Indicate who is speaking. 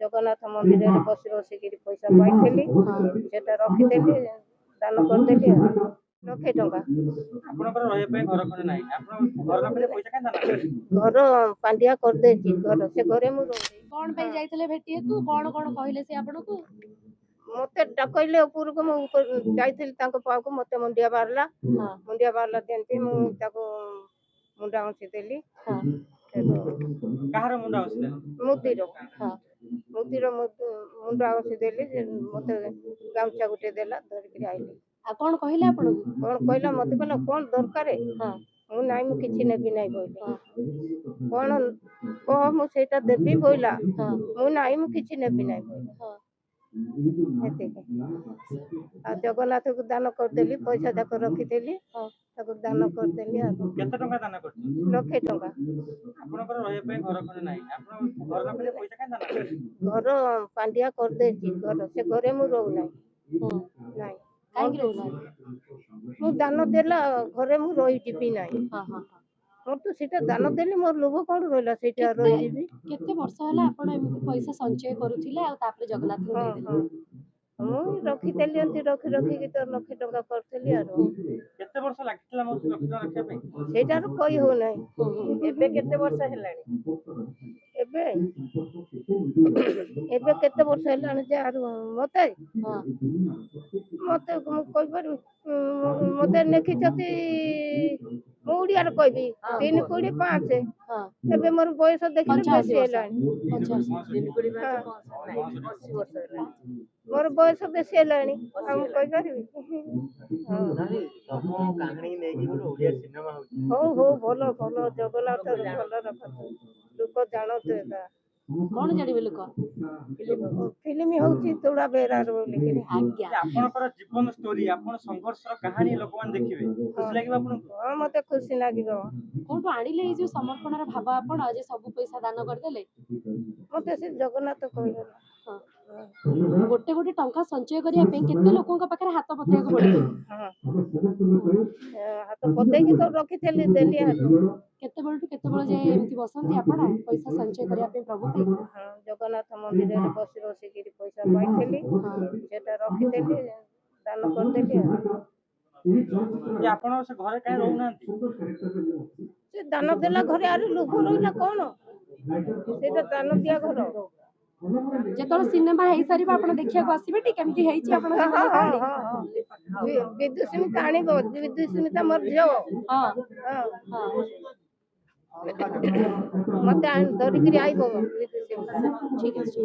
Speaker 1: ଜଗନ୍ନାଥ ମନ୍ଦିରରେ ବସି ବସିକିରି ପଇସା ପାଇଥିଲି, ସେଟା ରଖିଦେଲି, ଦାନ କରିଦେଲି ଆଉ। 1,00,000 ଟଙ୍କା।
Speaker 2: ଆପଣଙ୍କର ରହିବା ପାଇଁ ଘର ଖଣ୍ଡେ ନାହିଁ, ଆପଣ ଘର ନକଲେ ପଇସା କାଇଁ ଦାନ କଲେ?
Speaker 1: ଘର ପାଣ୍ଡିଆ କରିଦେଇଛି, ଘର ସେ ଘରେ ମୁଁ ରହୁଛି।
Speaker 3: କଣ ପାଇଁ ଯାଇଥିଲେ ଭେଟିବାକୁ? କଣ କଣ କହିଲେ ସେ ଆପଣଙ୍କୁ?
Speaker 1: ମତେ ଡାକଇଲେ ଉପରକୁ, ମୁଁ ଯାଇଥିଲି ତାଙ୍କ ପାଖକୁ, ମତେ ମୁଣ୍ଡିଆ ବାହାରିଲା, ଯେମିତି ମୁଁ ତାକୁ ମୁଣ୍ଡା ଉଁଚି ଦେଲି।
Speaker 2: କାହାର ମୁଣ୍ଡ ଆସିଲା?
Speaker 1: ମୁଦିର ମୁଣ୍ଡା ଉଁଚି ଦେଲି, ମତେ ଗାମୁଛା ଗୋଟେ ଦେଲା, ଧରିକିରି ଆଇଲି।
Speaker 3: ଆଉ କଣ କହିଲେ ଆପଣଙ୍କୁ?
Speaker 1: କଣ କହିଲା, ମତେ କହିଲା କଣ ଦରକାର? ମୁଁ ନାଇଁ, ମୁଁ କିଛି ନେବି ନାଇଁ କହିଲି। କଣ କହ, ମୁଁ ସେଇଟା ଦେବି ବୋଇଲା। ମୁଁ ନାଇଁ, ମୁଁ କିଛି ନେବି ନାଇଁ କହିଲି। ଏତିକି। ଆଉ ଜଗନ୍ନାଥକୁ ଦାନ କରିଦେଲି, ପଇସା ଯାକ ରଖିଦେଲି, ତାକୁ ଦାନ କରିଦେଲି। ଆଉ
Speaker 2: କେତେ ଟଙ୍କା ଦାନ କରିଛନ୍ତି?
Speaker 1: 1,00,000 ଟଙ୍କା।
Speaker 2: ଆପଣଙ୍କର ରହିବା ପାଇଁ ଘର ଖଣ୍ଡେ ନାହିଁ, ଆପଣ ଘର ନକଲେ ପଇସା କାଇଁ ଦାନ କଲେ?
Speaker 1: ଘର ପାଣ୍ଡିଆ କରିଦେଇଛି, ଘର ସେ ଘରେ ମୁଁ ରହୁନାହିଁ। ନାଇଁ,
Speaker 3: କାହିଁକି ରହୁନାହାନ୍ତି?
Speaker 1: ମୁଁ ଦାନ ଦେଲା ଘରେ ମୁଁ ରହିଯିବି ନାହିଁ। ମୋର ତ ସେଇଟା ଦାନ ଦେଲି, ମୋର ଲୋଭ କଣ ରହିଲା ସେଇଟା ରହିଯିବି।
Speaker 3: କେତେ ବର୍ଷ ହେଲା ଆପଣ ଏମିତି ପଇସା ସଞ୍ଚୟ କରୁଥିଲେ ଆଉ ତାପରେ ଜଗନ୍ନାଥଙ୍କୁ ଦେଇଦେଲେ?
Speaker 1: ମୁଁ ରଖିଦେଲି, ଏମିତି ରଖିକି ତ 1,00,000 ଟଙ୍କା କରିଥିଲି। ଆଉ
Speaker 2: କେତେ ବର୍ଷ ଲାଗିଥିଲା ମୋ 1,00,000 ଟଙ୍କା ରଖିବା ପାଇଁ?
Speaker 1: ସେଇଟାରୁ କହି ହଉନାହିଁ।
Speaker 2: ଏବେ କେତେ ବର୍ଷ ହେଲାଣି?
Speaker 1: ଏବେ କେତେ ବର୍ଷ ହେଲାଣି ଯେ, ଆରୁ ମତେ ମୁଁ କହିପାରିବି। ମତେ ଦେଖିଛନ୍ତି, ମୁଁ ଓଡ଼ିଆରେ କହିବି 3 କୋଡ଼ି 5। ଏବେ ମୋର ବୟସ ଦେଖିଲେ ବେଶୀ ହେଲାଣି। ମୋର ବୟସ ବେଶୀ ହେଲାଣି, ଆଉ ମୁଁ କହିପାରିବି? ହଉ ଭଲ ଜଗନ୍ନାଥ ଭଲ ରଖନ୍ତୁ, ଲୋକ ଜାଣନ୍ତୁ। ଏକା
Speaker 3: କଣ ଜାଣିବେ ଲୋକ?
Speaker 1: ଫିଲ୍ମ ହଉଛି ତୁଳା ବେହେରାର ବୋଲିକିରି।
Speaker 3: ଆଜ୍ଞା।
Speaker 2: ଆପଣଙ୍କର ଜୀବନ ଷ୍ଟୋରି, ଆପଣ ସଂଘର୍ଷର କାହାଣୀ ଲୋକମାନେ ଦେଖିବେ, ଖୁସି ଲାଗିବ ଆପଣଙ୍କୁ?
Speaker 1: ହଁ, ମତେ ଖୁସି ଲାଗିବ।
Speaker 3: କୋଉଠୁ ଆଣିଲେ ଏଇ ଯୋଉ ସମର୍ପଣର ଭାବ ଆପଣ ଯେ ସବୁ ପଇସା ଦାନ କରିଦେଲେ?
Speaker 1: ମତେ ସେ ଜଗନ୍ନାଥ କହିଗଲା।
Speaker 3: ଗୋଟେ ଗୋଟେ ଟଙ୍କା ସଞ୍ଚୟ କରିବା ପାଇଁ କେତେ ଲୋକଙ୍କ ପାଖରେ ହାତ ପତେଇବାକୁ ପଡିବ?
Speaker 1: ହାତ ପତେଇକି ତ ରଖିଥିଲି, ଦେଲି।
Speaker 3: କେତେବେଳଠୁ କେତେବେଳେ ଯାଏ ଏମିତି ବସନ୍ତି ଆପଣ ପଇସା ସଞ୍ଚୟ କରିବା ପାଇଁ ପ୍ରଭୁ ପାଇଁ?
Speaker 1: ଜଗନ୍ନାଥ ମନ୍ଦିରରେ ବସି ବସିକିରି ପଇସା ପାଇଥିଲି, ସେଟା ରଖିଦେଲି, ଦାନ କରିଦେଲି।
Speaker 2: ଆପଣ ସେ ଘରେ କାହିଁ ରହୁନାହାନ୍ତି?
Speaker 1: ସେ ଦାନ ଦେଲା ଘରେ, ଆରେ ଲୋଭ ରହିଲା କଣ? ସେଇଟା ଦାନ ଦିଆ ଘର।
Speaker 3: ଯେତେବେଳେ ସିନେମା ହେଇସାରିବ ଆପଣ ଦେଖିବାକୁ ଆସିବେ ଟି କେମିତି ହେଇଛି ଆପଣ ଜୀବନ କାହାଣୀ?
Speaker 1: ବିଦୁସ୍ମିତା ଆଣିବ, ବିଦୁସ୍ମିତା ମୋର ଝିଅ। ମତେ ଧରିକିରି ଆଇବ।
Speaker 3: ଠିକ ଅଛି।